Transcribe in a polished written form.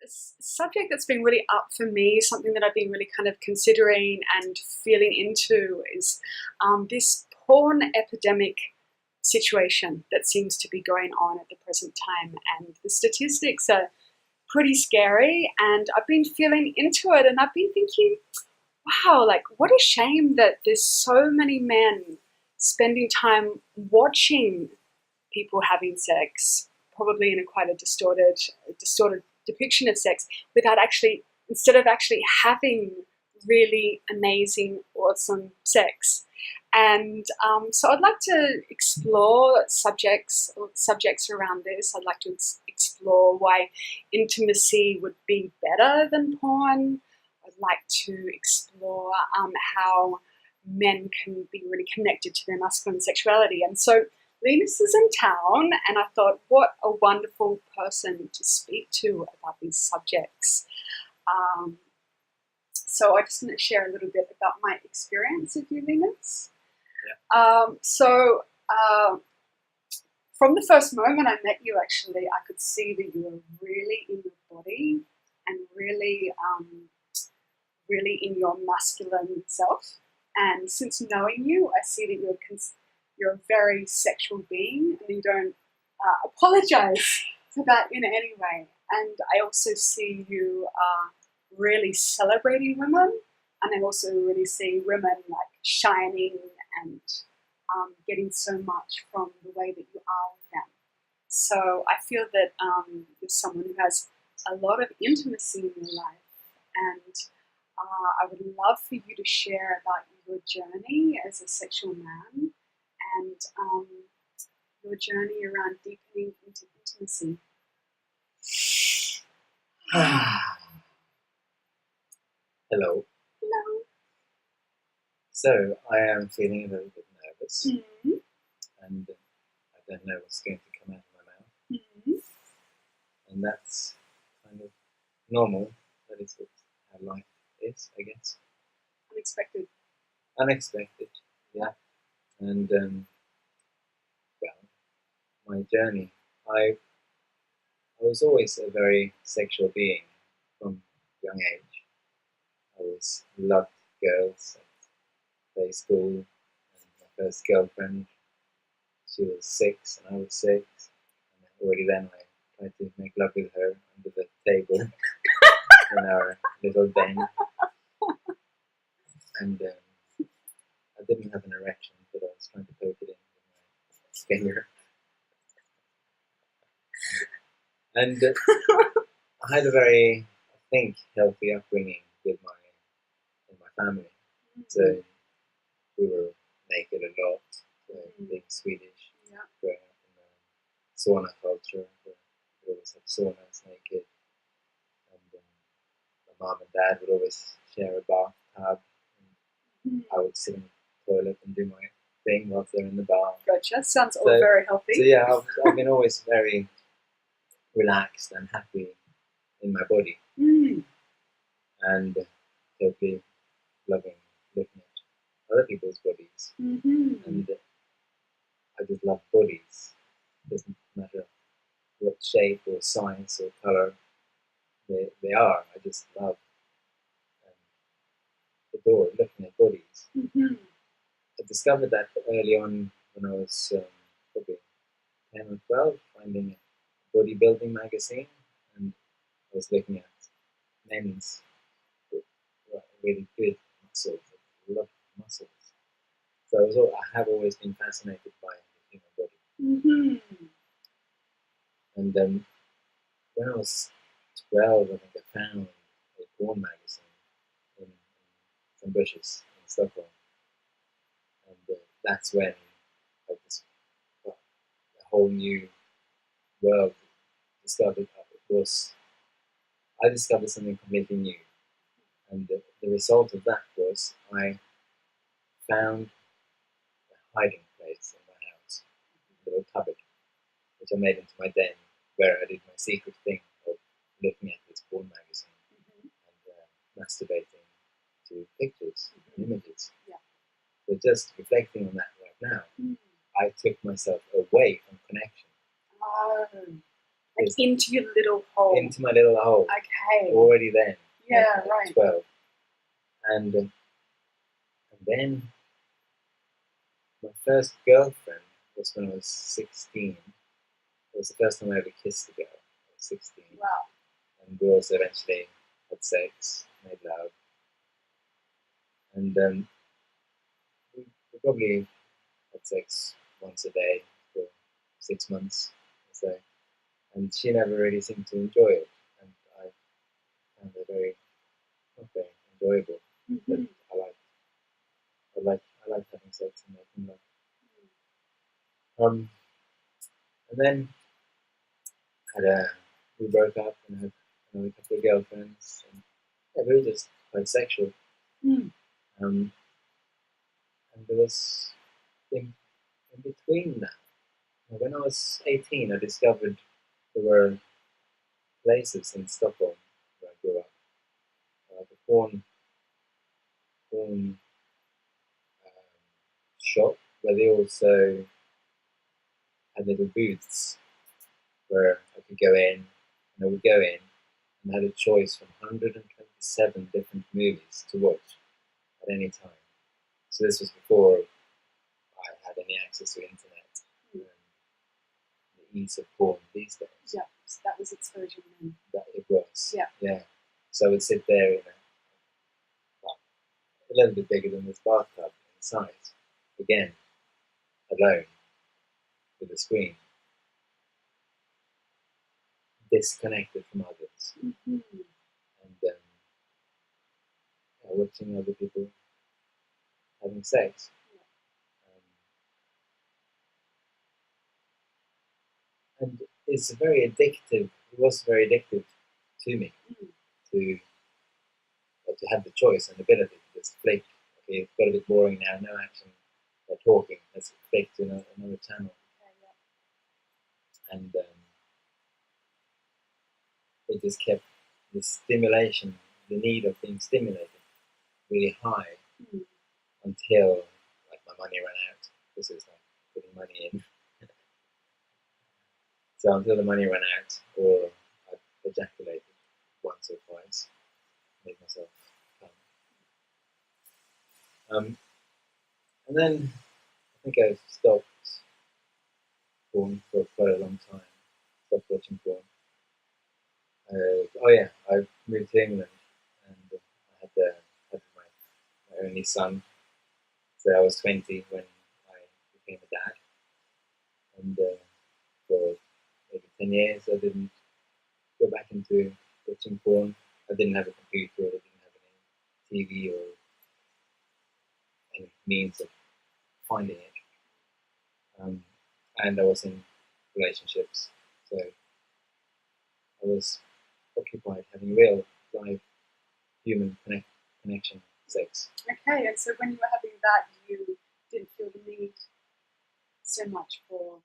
subject that's been really up for me, something that I've been really kind of considering and feeling into is this porn epidemic situation that seems to be going on at the present time. And the statistics are pretty scary, and I've been feeling into it, and I've been thinking, wow, like what a shame that there's so many men spending time watching people having sex, probably in a quite a distorted depiction of sex, without actually, instead of actually having really amazing, awesome sex. And so I'd like to explore subjects around this. I'd like to explore why intimacy would be better than porn. I'd like to explore how men can be really connected to their masculine sexuality. And so Linus is in town, and I thought, what a wonderful person to speak to about these subjects. So I just want to share a little bit about my experience with you, Linus. Yeah. From the first moment I met you, actually, I could see that you were really in your body and really, really in your masculine self. And since knowing you, I see that you're a very sexual being, and you don't apologize for that in any way. And I also see you really celebrating women, and I also really see women like shining and getting so much from the way that you are with them. So I feel that you're someone who has a lot of intimacy in your life, and I would love for you to share about your journey as a sexual man and your journey around deepening into intimacy. Hello. Hello. So I am feeling a little bit nervous, Mm-hmm. and I don't know what's going to come out of my mouth, Mm-hmm. and that's kind of normal. That is what how life is, I guess. Unexpected. Unexpected, yeah. And well, my journey. I was always a very sexual being from a young age. I always loved girls at play school, and my first girlfriend, she was 6 and I was 6. And already then I tried to make love with her under the table in our little den. And I didn't have an erection, but I was trying to poke it in with my finger. And I had a very, I think, healthy upbringing in my family. So we were naked a lot, being Swedish. Yeah. Growing up in the sauna culture, where we always had saunas naked. And my mom and dad would always share a bathtub. And I would sit in the toilet and do my thing whilst they're in the bath. Gotcha. Sounds all very healthy. So yeah, I've been always very relaxed and happy in my body. And totally loving looking at other people's bodies. And I just love bodies. It doesn't matter what shape or size or colour they are. I just love and adore looking at bodies. I discovered that early on when I was probably 10 or 12, finding a bodybuilding magazine, and I was looking at men's really good muscles, a lot of muscles. So I have always been fascinated by the human body. And then when I was 12, I think I found a porn magazine in some bushes in Stockholm. And that's when I just a whole new world discovered. I discovered something completely new. And the result of that was I found a hiding place in my house, a little cupboard, which I made into my den, where I did my secret thing of looking at this porn magazine and masturbating to pictures and images. Yeah. So just reflecting on that right now, I took myself away from connection. Like into your little hole. Into my little hole. Okay. Already then. Yeah, at right. 12. And then my first girlfriend was when I was 16. It was the first time I ever kissed a girl. I was 16. Wow. And we also eventually had sex, made love. And we probably had sex once a day for 6 months or so. And she never really seemed to enjoy it. And I found it not very enjoyable. But I like having sex and making love. And then we broke up and had another couple of girlfriends. And yeah, we were just quite sexual. And there was in between that. When I was 18, I discovered there were places in Stockholm where I grew up, like a porn shop where they also had little booths where I could go in, and I would go in and had a choice from 127 different movies to watch at any time. So this was before I had any access to internet and the ease of porn these days. Yeah, so that was exposure then. That it was. Yeah. So I would sit there in a little bit bigger than this bathtub inside, again, alone, with a screen, disconnected from others, and watching other people having sex. And it's very addictive. It was very addictive to me to have the choice and ability to just flick. Okay, it's got a bit boring now. No action. They're talking. Let's flick to another channel. And it just kept the stimulation, the need of being stimulated, really high until like my money ran out. This is like putting money in. So until the money ran out, or I ejaculated once or twice, made myself come. And then I think I stopped porn for quite a long time. Stopped watching porn. I moved to England and I had my only son. So I was 20 when I became a dad. And for maybe 10 years I didn't go back into watching porn. I didn't have a computer, I didn't have any TV or any means of finding it. And I was in relationships. So I was occupied having real live human connection sex. Okay, and so when you were having that, you didn't feel the need so much for